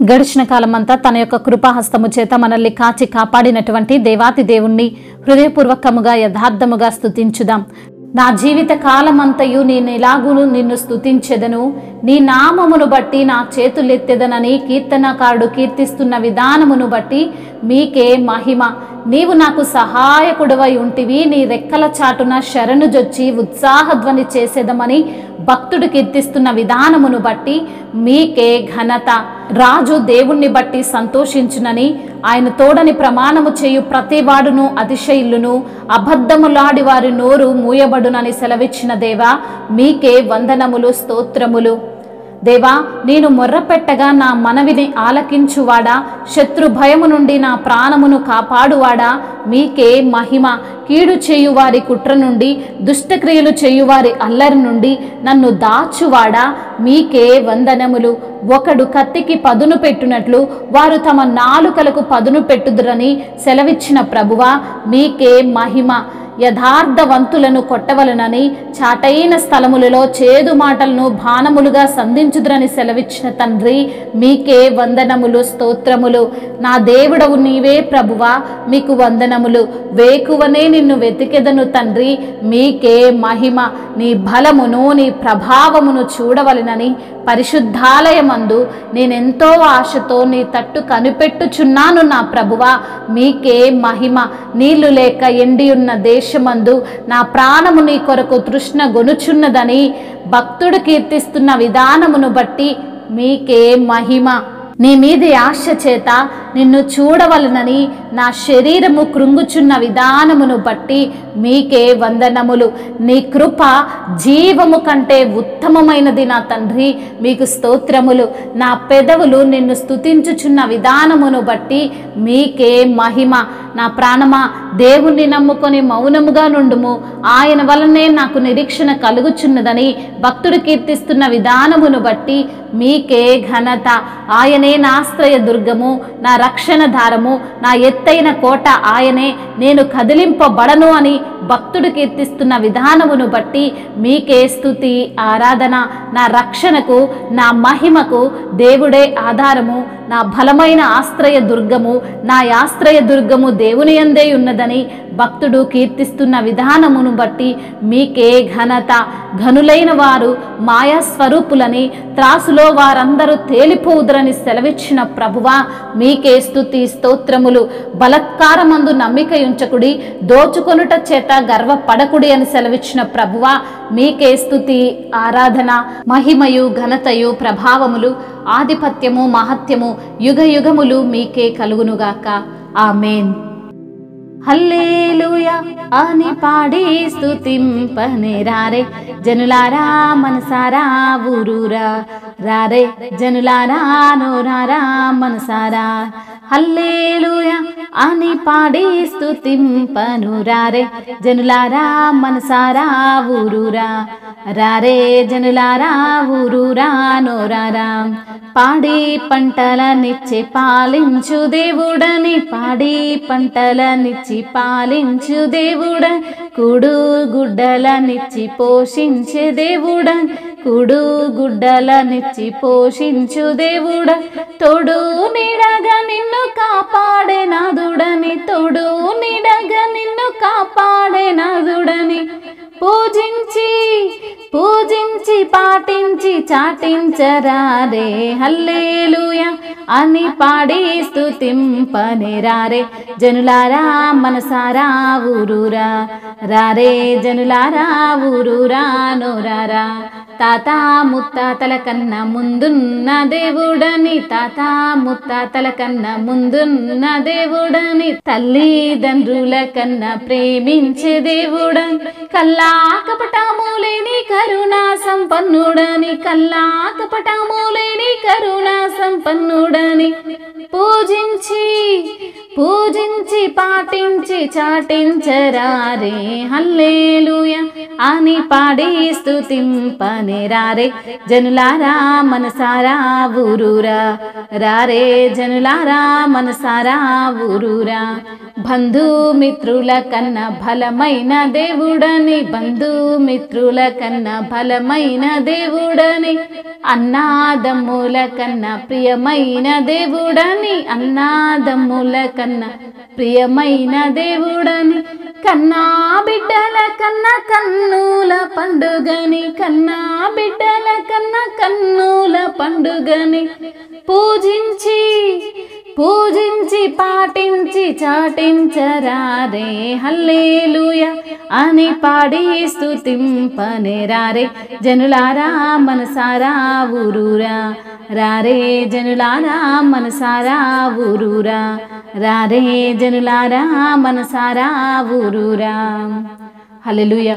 గడిచిన కాలమంతా తన యొక్క కృపాహస్తము చేత మనల్ని కాచి కాపాడినటువంటి దేవాతి దేవుణ్ణి హృదయపూర్వకముగా యథార్థముగా స్తుతించుదాం. నా జీవిత కాలమంతయు నేను ఎలాగును నిన్ను స్తుతించెదను, నీ నామమును బట్టి నా చేతులెత్తెదనని కీర్తనకారుడు కీర్తిస్తున్న విధానమును బట్టి మీకే మహిమ. నీవు నాకు సహాయకుడవై ఉంటివి, నీ రెక్కల చాటున శరణుజొచ్చి ఉత్సాహధ్వని చేసేదమని భక్తుడు కీర్తిస్తున్న విధానమును బట్టి మీకే ఘనత. రాజు దేవుణ్ణి బట్టి సంతోషించునని, ఆయన తోడని ప్రమాణము చేయు ప్రతివాడును అతిశయిల్లును, అబద్ధములాడి వారి నోరు మూయబడునని సెలవిచ్చిన దేవా మీకే వందనములు, స్తోత్రములు. దేవా, నేను మొర్రపెట్టగా నా మనవిని ఆలకించువాడా, శత్రు భయము నుండి నా ప్రాణమును కాపాడువాడా మీకే మహిమ. కీడు చేయువారి కుట్ర నుండి, దుష్టక్రియలు చేయువారి అల్లరి నుండి నన్ను దాచువాడా మీకే వందనములు. ఒకడు కత్తికి పదును పెట్టునట్లు వారు తమ నాలుకలకు పదును పెట్టుదురని సెలవిచ్చిన ప్రభువా మీకే మహిమ. యథార్థవంతులను కొట్టవలనని చాటైన స్థలములలో చేదు మాటలను బాణములుగా సంధించుదురని సెలవిచ్చిన తండ్రి మీకే వందనములు, స్తోత్రములు. నా దేవుడవు నీవే ప్రభువా, మీకు వందనములు. వేకువనే నిన్ను వెతికెదను తండ్రి మీకే మహిమ. నీ బలమును నీ ప్రభావమును చూడవలనని పరిశుద్ధాలయమందు నేనెంతో ఆశతో నీ తట్టు కనిపెట్టుచున్నాను నా ప్రభువా మీకే మహిమ. నీళ్లు లేక ఎండియున్న దేశమందు నా ప్రాణము నీ కొరకు తృష్ణ గొనుచున్నదని భక్తుడు కీర్తిస్తున్న విధానమును బట్టి మీకే మహిమ. నీ మీది ఆశ చేత నిన్ను చూడవలనని నా శరీరము కృంగుచున్న విధానమును బట్టి మీకే వందనములు. నీ కృప జీవము కంటే ఉత్తమమైనది నా తండ్రి, మీకు స్తోత్రములు. నా పెదవులు నిన్ను స్తుతించుచున్న విధానమును బట్టి మీకే మహిమ. నా ప్రాణమా, దేవుణ్ణి నమ్ముకొని మౌనముగా నుండుము, ఆయన వలనే నాకు నిరీక్షణ కలుగుచున్నదని భక్తుడు కీర్తిస్తున్న విధానమును బట్టి మీకే ఘనత. ఆయనే నా ఆశ్రయ దుర్గము, నా రక్షణ ధారము, నా ఎత్తైన కోట ఆయనే, నేను కదిలింపబడను అని భక్తుడు కీర్తిస్తున్న విధానమును బట్టి మీకే స్తుతి, ఆరాధన. నా రక్షణకు, నా మహిమకు దేవుడే ఆధారము, నా బలమైన ఆశ్రయ దుర్గము, నా ఆశ్రయ దుర్గము దేవుని యందే ఉన్నదని భక్తుడు కీర్తిస్తున్న విధానమును బట్టి మీకే ఘనత. ఘనులైన వారు మాయా స్వరూపులని, త్రాసులో వారందరూ తేలిపోవుదురని సెలవిచ్చిన ప్రభువా మీకే స్తుతి, స్తోత్రములు. బలత్కారమందు నమ్మికయుంచకుడి, దోచుకొనుట చేత గర్వపడకుడి అని సెలవిచ్చిన ప్రభువా మీకే స్తుతి, ఆరాధన. మహిమయు ఘనతయు ప్రభావములు, ఆధిపత్యము మహత్యము యుగ యుగములు మీకే కలుగునుగాక. ఆమేన్. హల్లెలూయా అని పాడి స్తుతింపనే రారే జనులారా, మనసారా ఊరూరా రారే జనులారా, నోరారా మనసారా. హల్లెలూయా అని పాడి స్తుతింపను రారే జనులారా, మనసారా ఊరూరా రారే జనులారా, ఊరూరా నోరారా. పాడి పంటలనిచ్చి పాలించు దేవుడని, పాడి పంటలనిచ్చి పాలించు దేవుడ, కూడు గుడ్డలనిచ్చి పోషించే దేవుడ, కూడు గుడ్డలనిచ్చి పోషించు దేవుడ, తోడు నీడగా నిన్ను కాపాడే నాదుడని, తోడు నీడగా నిన్ను కాపాడే నాదుడని పూజించి పూజించి పాటించి చాటించరారే. హల్లెలూయా అని పాడి స్తుతింపనే రారే జనులారా, మనసారా ఊరూరా రారే జనులారా, ఊరూరా నోరారా. తాత ముత్తాతల కన్నా ముందున్న దేవుడని, తాత ముత్తాతల కన్నా ముందున్న దేవుడని, తల్లిదండ్రుల కన్నా ప్రేమించే దేవుడని, కల్లా కపటము లేని కరుణా సంపన్నుడని, కల్లా కపటము లేని కరుణా సంపన్నుడని పూజించి పూజించి పాటించి చాటించరారే హల్లెలూయా అని పాడి స్తుతింపనేరారే జనులారా మనసారా ఊరూరా రారే జనులారా మనసారా ఊరూరా బంధుమిత్రుల కన్నా బలమైన దేవుడని బంధుమిత్రుల కన్నా బలమైన దేవుడని అన్నాదమ్ముల కన్నా ప్రియమైన దేవుడని అన్నాదమ్ముల కన్నా ప్రియమైన దేవుడని కన్నా బిడ్డల కన్నా కన్నుల పండుగని కన్నా బిడ్డల కన్నా కన్నుల పండుగని పూజించి పూజించి పాటించి చాటించరారే హల్లెలూయా అని పాడి స్తుతింపనేరారే జనులారా మనసారా ఊరూరా రారే జనులారా మనసారా ఊరూరా రారే జనులారా మనసారా ఊరూరా హల్లెలూయా.